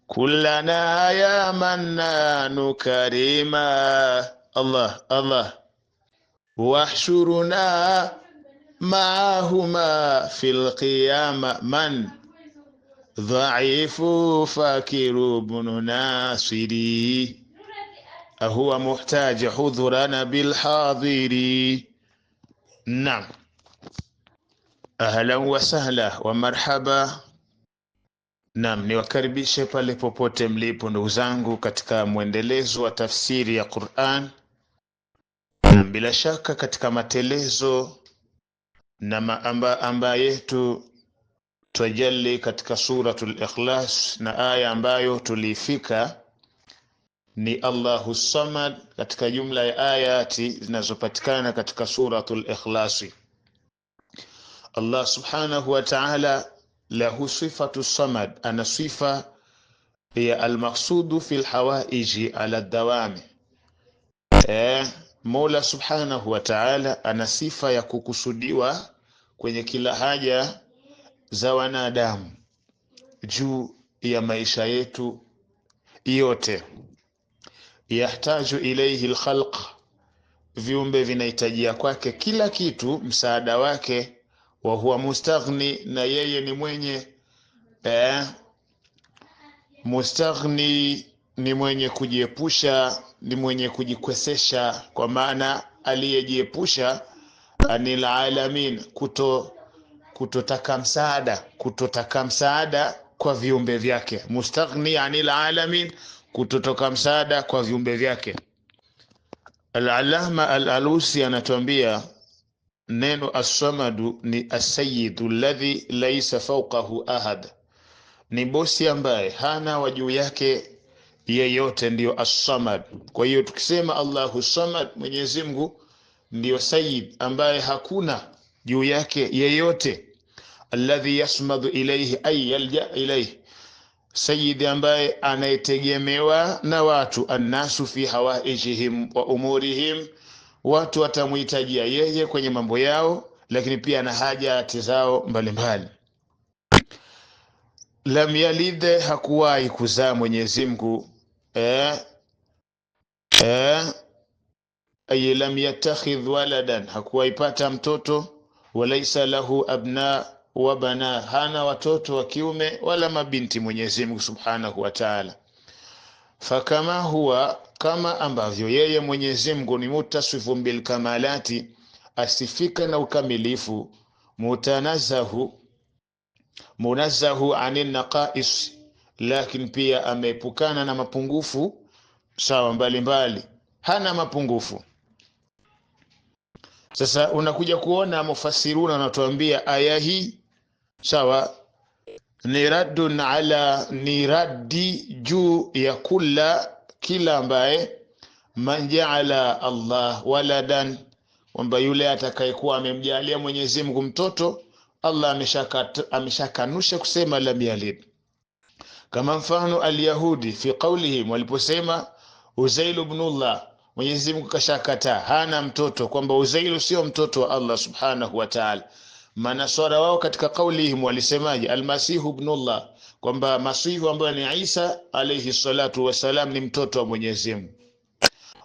كلنا يا منان كريما الله الله واحشرنا معهما في القيامة من ضعيف فاكر بن ناصري أهو محتاج حضرنا بالحاضري. نعم، أهلا وسهلا ومرحبا. Naam, niwakaribishe pale popote mlipo ndugu zangu katika mwendelezo wa tafsiri ya Qur'an. Na bila shaka katika matelezo na maamba yetu twajalli katika suratul Ikhlas, na aya ambayo tulifika ni Allahu Samad katika jumla ya ayati zinazopatikana katika suratul Ikhlas. Allah subhanahu wa ta'ala lahu sifatu samad, ana sifa ya almaqsudu fil hawaiji ala dawami. Mola subhanahu wa ta'ala ana sifa ya kukusudiwa kwenye kila haja za wanadamu juu ya maisha yetu yote. Yahtaju ilayhi alkhalq, viumbe vinahitajia kwake kila kitu, msaada wake. Wa huwa mustaghni, na yeye ni mwenye mustaghni, ni mwenye kujiepusha, ni mwenye kujikwesesha, kwa maana aliyejiepusha anil alamin, kutotaka msaada kwa viumbe vyake. Mustaghni anil alamin, kutotoka msaada kwa viumbe vyake. Al-Allama Al-Alusi anatuambia neno as-samadu ni as-sayyidu alladhi laysa fawqahu ahad, ni bosi ambaye hana wa juu yake yeyote, ndio as-samad. Kwa hiyo tukisema Allahu samad, Mwenyezi Mungu ndio sayyid ambaye hakuna juu yake yeyote. Alladhi yasmadu ilayhi ay yalja ilayhi, sayyid ambaye anayetegemewa na watu. Annasu fi hawaijihim wa umurihim, watu watamuhitajia yeye kwenye mambo yao, lakini pia na haja zao mbalimbali. Lam yalid, hakuwahi kuzaa Mwenyezi Mungu. Ay lam yattakhidh waladan, hakuwahi pata mtoto. Walaysa lahu abna wa bana, hana watoto wa kiume wala mabinti Mwenyezi Mungu subhanahu wa ta'ala. Fakama huwa, kama ambavyo yeye Mwenyezi Mungu ni mutasifun bil kamalati, asifika na ukamilifu. Munazzahu anil naqais, lakini pia ameepukana na mapungufu sawa mbalimbali, hana mapungufu. Sasa unakuja kuona mufassiruna wanatuambia aya hii sawa ni raddun ala, ni raddi juu ya kila ambaye man ja'ala Allah waladan, kwamba yule atakayekuwa amemjalia Mwenyezi Mungu mtoto, Allah ameshakanusha kusema lam yalid. Kama mfano alyahudi fi qawlihim, waliposema Uzair ibn Allah, Mwenyezi Mungu kashakataa, hana mtoto, kwamba Uzair sio mtoto wa Allah subhanahu wa ta'ala. Manaswara wao katika kaulihim walisemaje? Almasihu ibn Allah, kwamba Masihu ambaye ni Isa alayhi salatu wasalam ni mtoto wa Mwenyezi Mungu.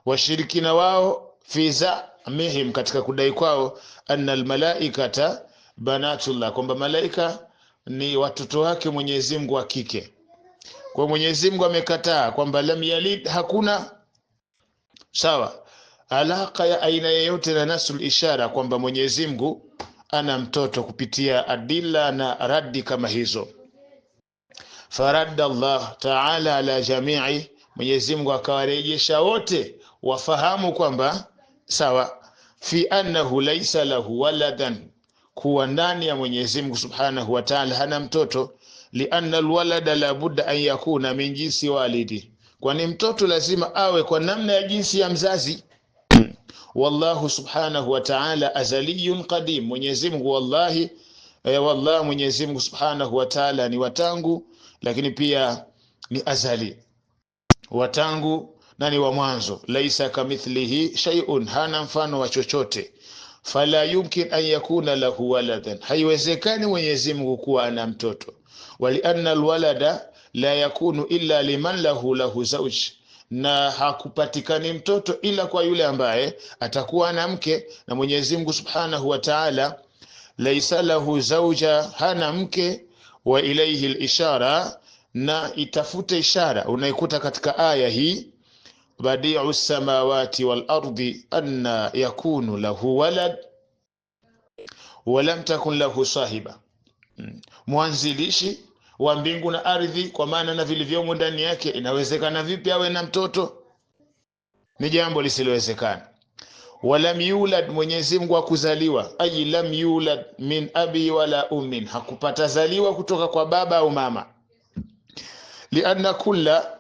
Washirikina wao fi zamihim, katika kudai kwao, anna almalaikata banatullah, kwamba malaika ni watoto wake Mwenyezi Mungu wa kike. Kwa Mwenyezi Mungu amekataa kwamba lam yalid, hakuna sawa alaka ya aina yoyote na nasul ishara kwamba Mwenyezi Mungu ana mtoto kupitia adilla na raddi kama hizo. Faradda Allah ta'ala ala jami'i, Mwenyezi Mungu akawarejesha wote wafahamu kwamba sawa fi annahu laysa lahu waladan, kuwa ndani ya Mwenyezi Mungu subhanahu wa ta'ala hana mtoto. Lianna alwalada la budda an yakuna min jinsi walidi, kwani mtoto lazima awe kwa namna ya jinsi ya mzazi. Wallahu subhanahu wa ta'ala azaliyun qadim, Mwenyezi Mungu wallahi Mwenyezi Mungu subhanahu wa ta'ala ni watangu, lakini pia ni azali, watangu na ni wa mwanzo. Laisa kamithlihi shay'un, hana mfano wa chochote. Fala yumkin an yakuna lahu waladan, haiwezekani Mwenyezi Mungu kuwa ana mtoto. Walianna alwalada la yakunu illa liman lahu zawj, na hakupatikani mtoto ila kwa yule ambaye atakuwa na mke. Na Mwenyezi Mungu Subhanahu wa Ta'ala laisa lahu zawja, hana mke. Wa ilayhi al-ishara, na itafute ishara unaikuta katika aya hii, badi'u samawati wal ardi anna yakunu lahu walad wa lam takun lahu sahiba, mwanzilishi wa mbingu na ardhi, kwa maana na vilivyomo ndani yake, inawezekana vipi awe na mtoto? Ni jambo lisilowezekana. Walam yulad, Mwenyezi Mungu hakuzaliwa, ay lam yulad min abi wala ummin, hakupata zaliwa kutoka kwa baba au mama. Lianna kulla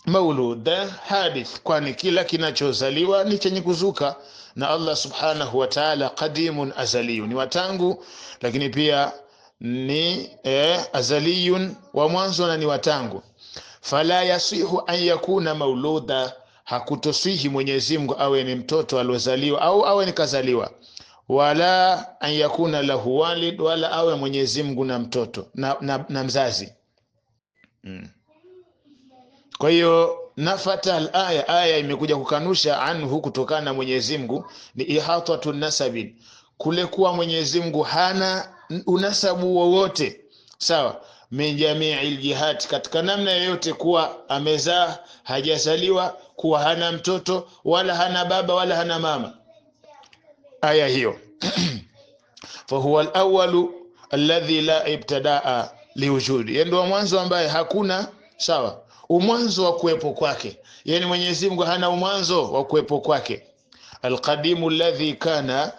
maulud hadith, kwani kila kinachozaliwa ni chenye kuzuka. Na Allah Subhanahu wa Ta'ala qadimun azaliyun, ni watangu, lakini pia ni azaliyun, wa mwanzo na ni watangu. Fala yasihu an yakuna mauluda, hakutosihi Mwenyezi Mungu awe ni mtoto aliozaliwa au awe ni kazaliwa. Wala an yakuna lahu walid, wala awe Mwenyezi Mungu na mtoto na mzazi. Kwa hiyo nafata al-aya imekuja kukanusha anhu, kutokana na Mwenyezi Mungu ni ihatatu nasabin, kule kuwa Mwenyezi Mungu hana unasabu wowote, sawa, min jami'il jihad, katika namna yoyote, kuwa amezaa, hajazaliwa, kuwa hana mtoto, wala hana baba wala hana mama. Aya hiyo fa huwa al-awwalu alladhi la ibtidaa liwujudi, ndio mwanzo ambaye hakuna, sawa, umwanzo wa kuwepo kwake. Yani Mwenyezi Mungu hana umwanzo wa kuwepo kwake. Al-qadimu alladhi kana,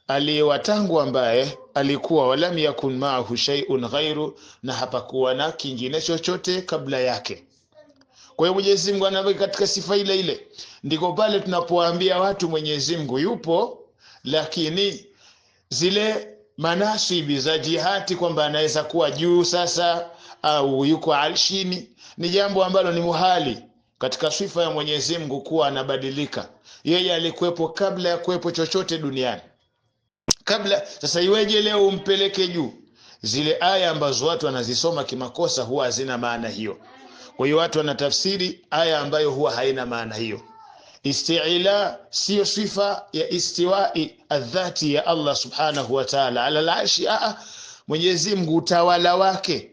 aliyewatangu ambaye alikuwa, walam yakun ma'ahu shay'un ghairu, na hapakuwa na kingine chochote kabla yake. Kwa hiyo Mwenyezi Mungu anabaki katika sifa ile ile. Ndiko pale tunapoambia watu Mwenyezi Mungu yupo, lakini zile manasibi za jihati, kwamba anaweza kuwa juu sasa au yuko arshini, ni jambo ambalo ni muhali katika sifa ya Mwenyezi Mungu kuwa anabadilika. Yeye alikuwepo kabla ya kuwepo chochote duniani. Kabla, sasa iweje leo umpeleke juu? Zile aya ambazo watu wanazisoma kimakosa huwa hazina maana hiyo. Kwa hiyo watu wanatafsiri aya ambayo huwa haina maana hiyo. Isti'la sio sifa ya istiwa'i adhati ya Allah Subhanahu wa Ta'ala ala al-arshi. Mwenyezi Mungu utawala wake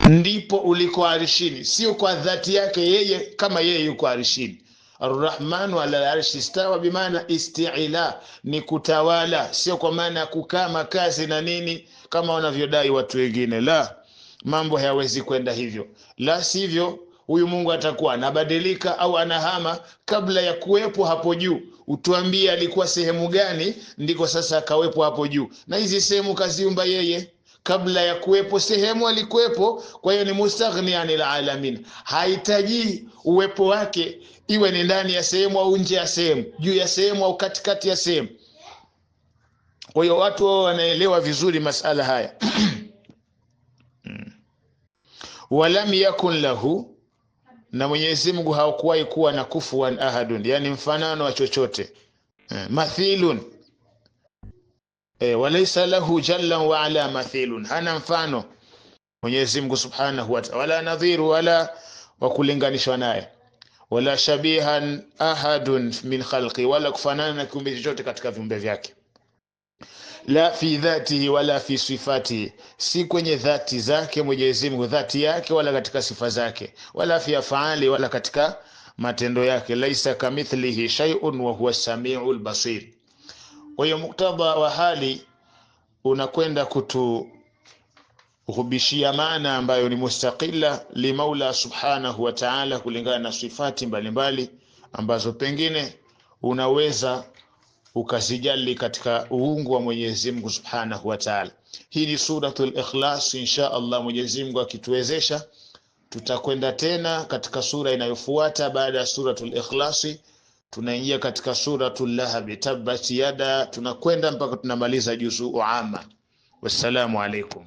ndipo uliko arshini, sio kwa dhati yake yeye kama yeye yuko arshini. Ar-Rahmanu ala al-arshi istawa, bimaana isti'la ni kutawala, sio kwa maana kukaa makazi na nini kama wanavyodai watu wengine. La, mambo hayawezi kwenda hivyo. La sivyo huyu Mungu atakuwa anabadilika au anahama kabla ya kuwepo hapo juu. Utuambie alikuwa sehemu gani ndiko sasa akawepo hapo juu? Na hizi sehemu kaziumba yeye. Kabla ya kuwepo sehemu alikuwepo. Kwa hiyo ni mustaghni anil alamin, hahitaji uwepo wake iwe ni ndani ya sehemu au nje ya sehemu, juu ya sehemu au katikati ya sehemu. Kwa hiyo watu wao wanaelewa vizuri masala haya. Walam yakun lahu, na Mwenyezi Mungu hakuwahi kuwa na kufuwan ahadun, yani mfanano wa chochote. Mathilun, walaysa lahu jalla wa ala mathilun, hana mfano Mwenyezi Mungu Subhanahu wa Ta'ala, wala nadhiru, wala wa kulinganishwa naye, wala shabihan ahadun min khalqi, wala kufanana na kiumbe chochote katika viumbe vyake. La fi dhatihi wala fi sifatihi, si kwenye dhati zake Mwenyezi Mungu, dhati yake, wala katika sifa zake, wala fi af'ali, wala katika matendo yake. Laisa kamithlihi shay'un wa huwa as-sami'ul basir. Kwa hiyo muktadha wa hali unakwenda kutuhubishia maana ambayo ni mustaqilla li Maula Subhanahu wa Ta'ala, kulingana na sifati mbalimbali ambazo pengine unaweza ukasijali katika uungu wa Mwenyezi Mungu Subhanahu wa Ta'ala. Hii ni suratul Ikhlas. Insha Allah Mwenyezi Mungu akituwezesha, tutakwenda tena katika sura inayofuata baada ya suratul Ikhlas. Tunaingia katika suratul Lahab, tabbat yada, tunakwenda mpaka tunamaliza juzuu amma. Wassalamu alaikum.